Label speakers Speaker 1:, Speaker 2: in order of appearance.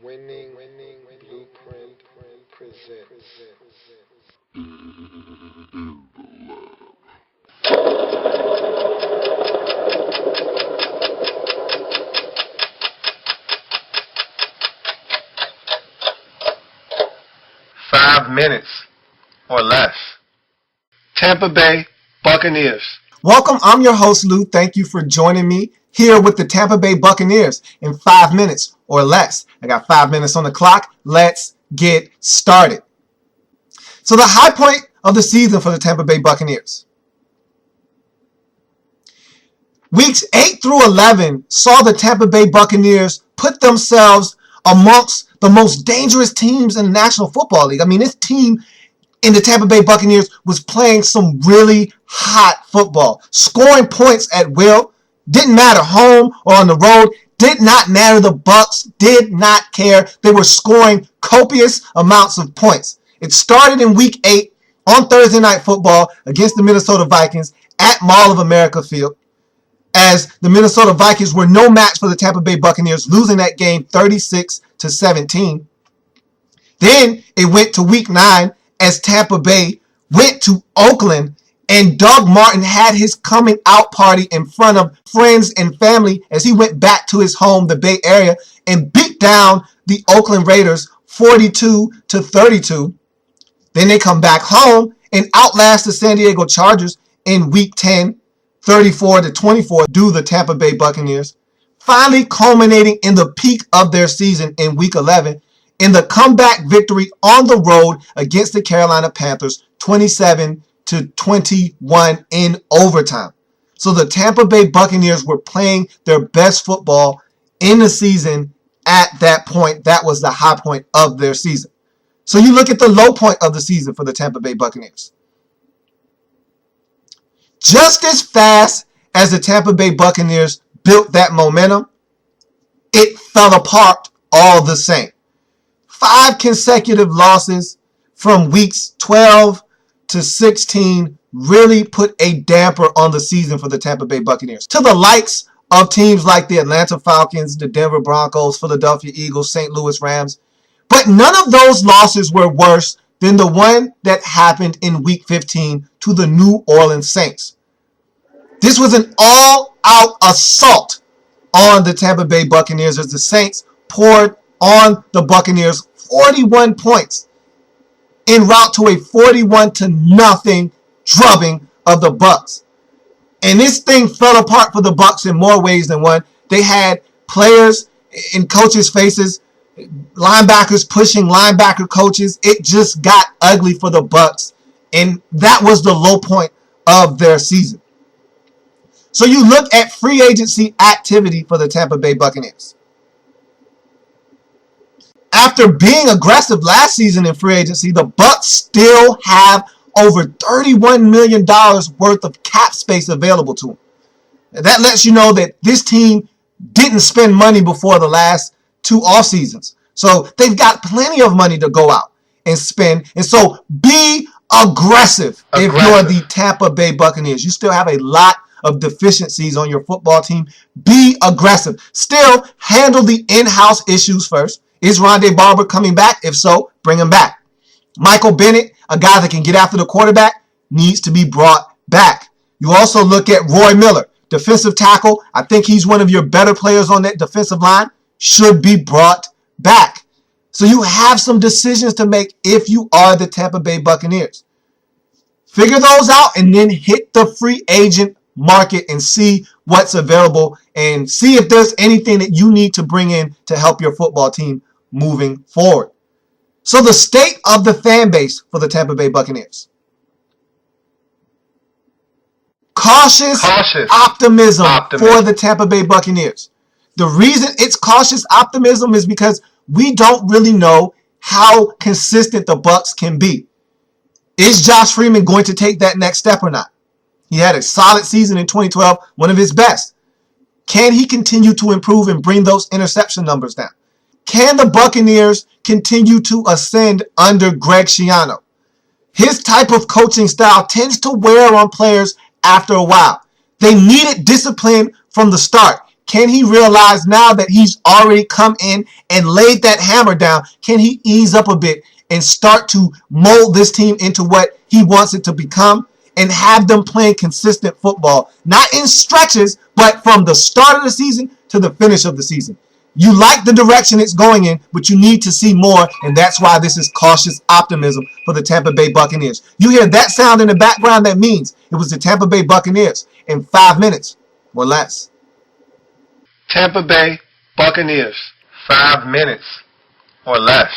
Speaker 1: Winning Blueprint presents.
Speaker 2: 5 minutes or less. Tampa Bay Buccaneers.
Speaker 3: Welcome, I'm your host, Lou. Thank you for joining me here with the Tampa Bay Buccaneers in 5 minutes or less. I got 5 minutes on the clock. Let's get started. So the high point of the season for the Tampa Bay Buccaneers. Weeks 8 through 11 saw the Tampa Bay Buccaneers put themselves amongst the most dangerous teams in the National Football League. I mean, this team in the Tampa Bay Buccaneers was playing some really hot football, scoring points at will. Didn't matter home or on the road. Did not matter. The Bucs did not care. They were scoring copious amounts of points. It started in Week 8 on Thursday Night Football against the Minnesota Vikings at Mall of America Field, as the Minnesota Vikings were no match for the Tampa Bay Buccaneers, losing that game 36-17. Then it went to Week 9 as Tampa Bay went to Oakland, and Doug Martin had his coming out party in front of friends and family as he went back to his home, the Bay Area, and beat down the Oakland Raiders 42-32. Then they come back home and outlast the San Diego Chargers in Week 10, 34-24, do the Tampa Bay Buccaneers, finally culminating in the peak of their season in Week 11 in the comeback victory on the road against the Carolina Panthers, 27-21 in overtime. So the Tampa Bay Buccaneers were playing their best football in the season at that point. That was the high point of their season. So you look at the low point of the season for the Tampa Bay Buccaneers. Just as fast as the Tampa Bay Buccaneers built that momentum, it fell apart all the same. 5 consecutive losses from weeks 12 to 16 really put a damper on the season for the Tampa Bay Buccaneers, to the likes of teams like the Atlanta Falcons, the Denver Broncos, Philadelphia Eagles, St. Louis Rams. But none of those losses were worse than the one that happened in Week 15 to the New Orleans Saints. This was an all-out assault on the Tampa Bay Buccaneers as the Saints poured on the Buccaneers 41 points en route to a 41-0 drubbing of the Bucs. And this thing fell apart for the Bucs in more ways than one. They had players in coaches' faces, linebackers pushing linebacker coaches. It just got ugly for the Bucs, and that was the low point of their season. So you look at free agency activity for the Tampa Bay Buccaneers. After being aggressive last season in free agency, the Bucs still have over $31 million worth of cap space available to them. That lets you know that this team didn't spend money before the last 2 off seasons. So they've got plenty of money to go out and spend. And so be aggressive. If you're the Tampa Bay Buccaneers. You still have a lot of deficiencies on your football team. Be aggressive. Still handle the in-house issues first. Is Rondé Barber coming back? If so, bring him back. Michael Bennett, a guy that can get after the quarterback, needs to be brought back. You also look at Roy Miller, defensive tackle. I think he's one of your better players on that defensive line. Should be brought back. So you have some decisions to make if you are the Tampa Bay Buccaneers. Figure those out and then hit the free agent market and see what's available and see if there's anything that you need to bring in to help your football team moving forward. So the state of the fan base for the Tampa Bay Buccaneers. Cautious optimism for the Tampa Bay Buccaneers. The reason it's cautious optimism is because we don't really know how consistent the Bucs can be. Is Josh Freeman going to take that next step or not? He had a solid season in 2012, one of his best. Can he continue to improve and bring those interception numbers down? Can the Buccaneers continue to ascend under Greg Schiano? His type of coaching style tends to wear on players after a while. They needed discipline from the start. Can he realize now that he's already come in and laid that hammer down? Can he ease up a bit and start to mold this team into what he wants it to become and have them playing consistent football? Not in stretches, but from the start of the season to the finish of the season. You like the direction it's going in, but you need to see more, and that's why this is cautious optimism for the Tampa Bay Buccaneers. You hear that sound in the background, that means it was the Tampa Bay Buccaneers in 5 minutes or less.
Speaker 2: Tampa Bay Buccaneers, 5 minutes or less.